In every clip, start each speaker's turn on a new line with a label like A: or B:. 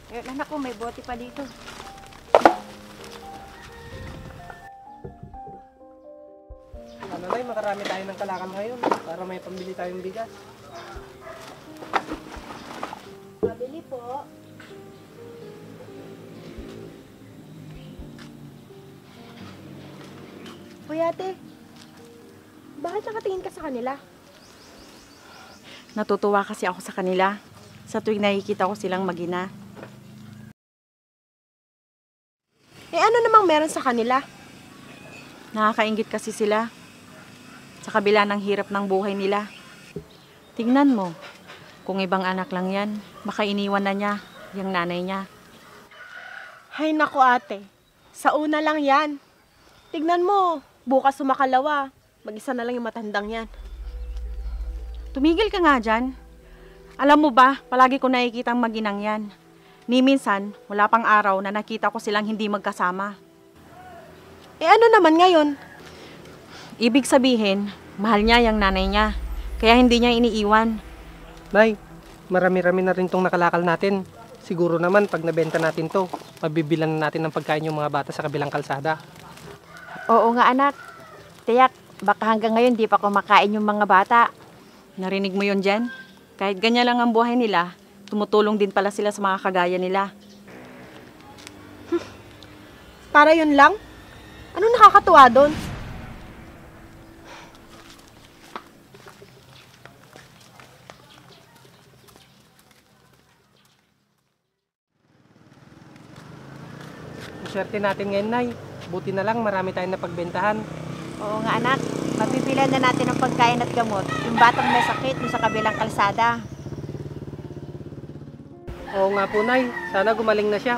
A: Eh, anak ko, may bote pa dito.
B: Ano na, makarami tayo ng kalakal ngayon para may pambili tayong bigas.
A: Pabili po. Uy, ate. Bakit nakatingin ka sa kanila?
C: Natutuwa kasi ako sa kanila sa tuwing nakikita ko silang mag-ina.
A: Eh, ano namang meron sa kanila?
C: Nakakaingit kasi sila sa kabila ng hirap ng buhay nila. Tingnan mo, kung ibang anak lang yan, baka iniwan na niya yung nanay niya.
A: Hay nako, ate. Sa una lang yan. Tignan mo, bukas sumakalawa. Mag-isa na lang yung matandang yan.
C: Tumigil ka nga dyan. Alam mo ba, palagi ko nakikita ang mag-inang yan. Ni minsan, wala pang araw na nakita ko silang hindi magkasama.
A: Eh, ano naman ngayon?
C: Ibig sabihin, mahal niya yung nanay niya. Kaya hindi niya iniiwan.
B: Nay, marami-rami na rin tong nakalakal natin. Siguro naman pag nabenta natin to, mabibilan na natin ng pagkain yung mga bata sa kabilang kalsada.
C: Oo nga anak. Tiyak, baka hanggang ngayon di pa kumakain yung mga bata. Narinig mo yun Jen? Kahit ganyan lang ang buhay nila, tumutulong din pala sila sa mga kagaya nila.
A: Para yun lang? Anong nakakatuwa doon?
B: Swerte natin ngayon, Nay. Buti na lang marami tayong napagbentahan.
A: Oo nga anak, mapipilan na natin ng pagkain at gamot. Yung batang may sakit yung sa kabilang kalsada.
B: Oo nga po, Nay. Sana gumaling na siya.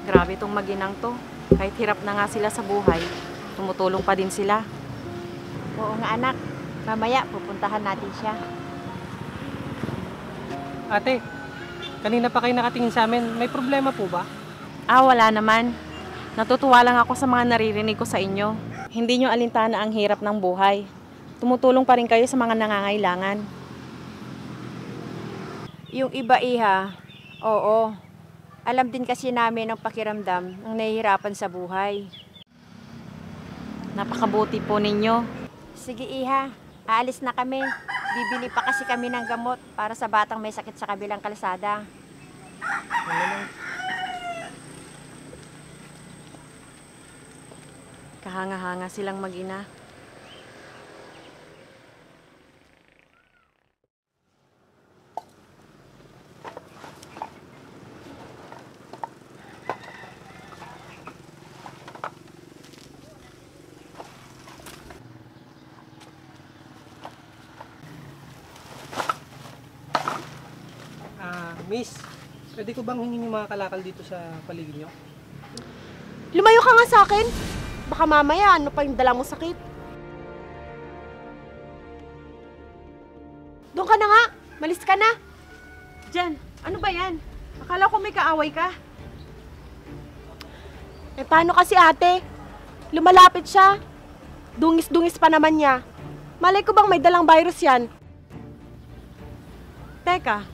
C: Grabe tong mag-inang to. Kahit hirap na nga sila sa buhay, tumutulong pa din sila.
A: Oo nga anak, mamaya pupuntahan natin siya.
B: Ate, kanina pa kayo nakatingin sa amin. May problema po ba?
C: Wala naman. Natutuwa lang ako sa mga naririnig ko sa inyo. Hindi nyo alintana ang hirap ng buhay. Tumutulong pa rin kayo sa mga nangangailangan.
A: Yung iba iha, oo. Alam din kasi namin ang pakiramdam ng nahihirapan sa buhay.
C: Napakabuti po ninyo.
A: Sige iha, aalis na kami. Bibili pa kasi kami ng gamot para sa batang may sakit sa kabilang kalsada.
C: Kahanga-hanga silang mag-ina.
B: Miss, pwede ko bang hingin yung mga kalakal dito sa paligid nyo?
A: Lumayo ka nga sa akin. Baka mamaya ano pa yung dala mo sakit. Doon ka na nga. Malis ka na.
C: Jen, ano ba yan? Akala ko may kaaway ka.
A: Eh paano kasi ate? Lumalapit siya. Dungis-dungis pa naman niya. Malay ko bang may dalang virus yan?
C: Teka,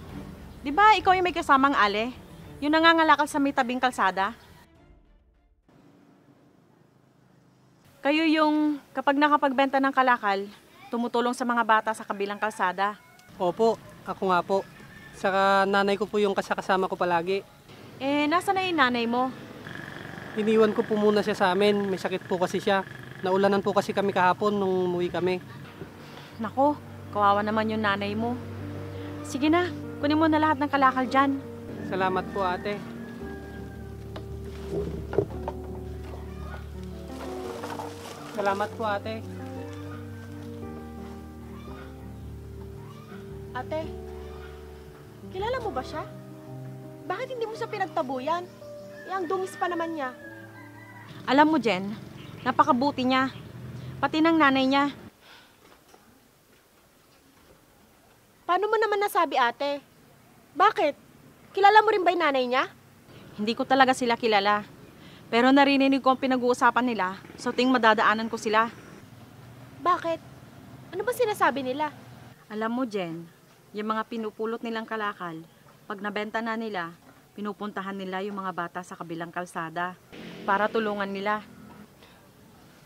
C: di ba ikaw yung may kasamang ale? Yung nangangalakal sa may tabing kalsada? Kayo yung kapag nakapagbenta ng kalakal, tumutulong sa mga bata sa kabilang kalsada.
B: Opo, ako nga po. Saka nanay ko po yung kasama ko palagi.
C: Eh, nasa na yung nanay mo?
B: Iniwan ko po muna siya sa amin. May sakit po kasi siya. Naulanan po kasi kami kahapon nung umuwi kami.
C: Nako, kawawa naman yung nanay mo. Sige na, kunin mo na lahat ng kalakal dyan.
B: Salamat po, ate. Salamat po, ate.
A: Ate, kilala mo ba siya? Bakit hindi mo siya pinagtabuyan? Eh, ang dungis pa naman niya.
C: Alam mo, Jen, napakabuti niya. Pati ng nanay niya.
A: Paano mo naman nasabi, ate? Bakit? Kilala mo rin ba yung nanay niya?
C: Hindi ko talaga sila kilala. Pero narinig ko ang pinag-uusapan nila, so ting madadaanan ko sila.
A: Bakit? Ano ba sinasabi nila?
C: Alam mo, Jen, yung mga pinupulot nilang kalakal, Pag nabenta na nila, pinupuntahan nila yung mga bata sa kabilang kalsada para tulungan nila.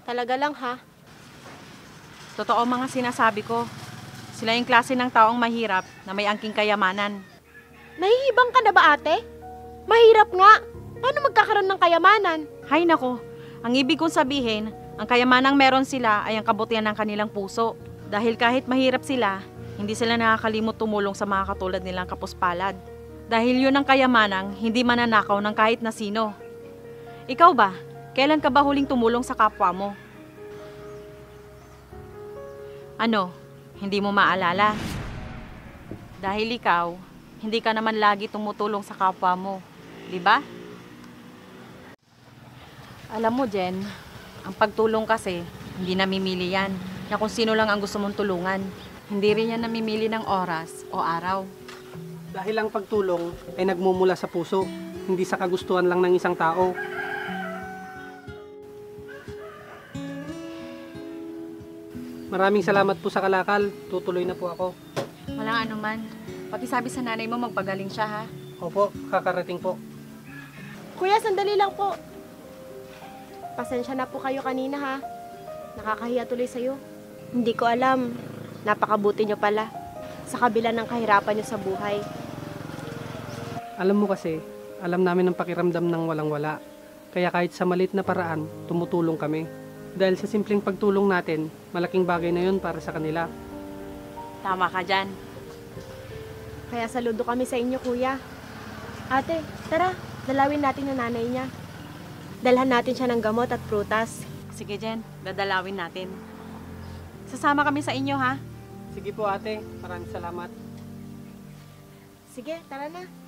A: Talaga lang ha.
C: Totoo ang mga sinasabi ko. Sila yung klase ng taong mahirap na may angking kayamanan.
A: Nahihibang ka na ba ate? Mahirap nga. Paano magkakaroon ng kayamanan?
C: Hay nako, ang ibig kong sabihin, ang kayamanang meron sila ay ang kabutihan ng kanilang puso. Dahil kahit mahirap sila, hindi sila nakakalimot tumulong sa mga katulad nilang kapuspalad. Dahil yun ang kayamanang hindi mananakaw ng kahit na sino. Ikaw ba? Kailan ka ba huling tumulong sa kapwa mo? Ano? Hindi mo maalala? Dahil ikaw, hindi ka naman lagi tumutulong sa kapwa mo. Di ba? Alam mo, Jen, ang pagtulong kasi, hindi namimili yan. Na kung sino lang ang gusto mong tulungan. Hindi rin yan namimili ng oras o araw.
B: Dahil ang pagtulong ay nagmumula sa puso, hindi sa kagustuhan lang ng isang tao. Maraming salamat po sa kalakal. Tutuloy na po ako.
C: Walang anuman. Pakisabi sa nanay mo magpagaling siya, ha?
B: Opo, kakarating po.
A: Kuya, sandali lang po. Pasensya na po kayo kanina ha. Nakakahiya tuloy sa'yo. Hindi ko alam. Napakabuti nyo pala. Sa kabila ng kahirapan nyo sa buhay.
B: Alam mo kasi, alam namin ang pakiramdam ng walang-wala. Kaya kahit sa maliit na paraan, tumutulong kami. Dahil sa simpleng pagtulong natin, malaking bagay na yun para sa kanila.
C: Tama ka dyan.
A: Kaya saludo kami sa inyo, kuya. Ate, tara. Dalawin natin yung nanay niya. Dalhan natin siya ng gamot at prutas.
C: Sige, Jen. Dadalawin natin. Sasama kami sa inyo, ha?
B: Sige po ate, maraming salamat.
A: Sige, tara na.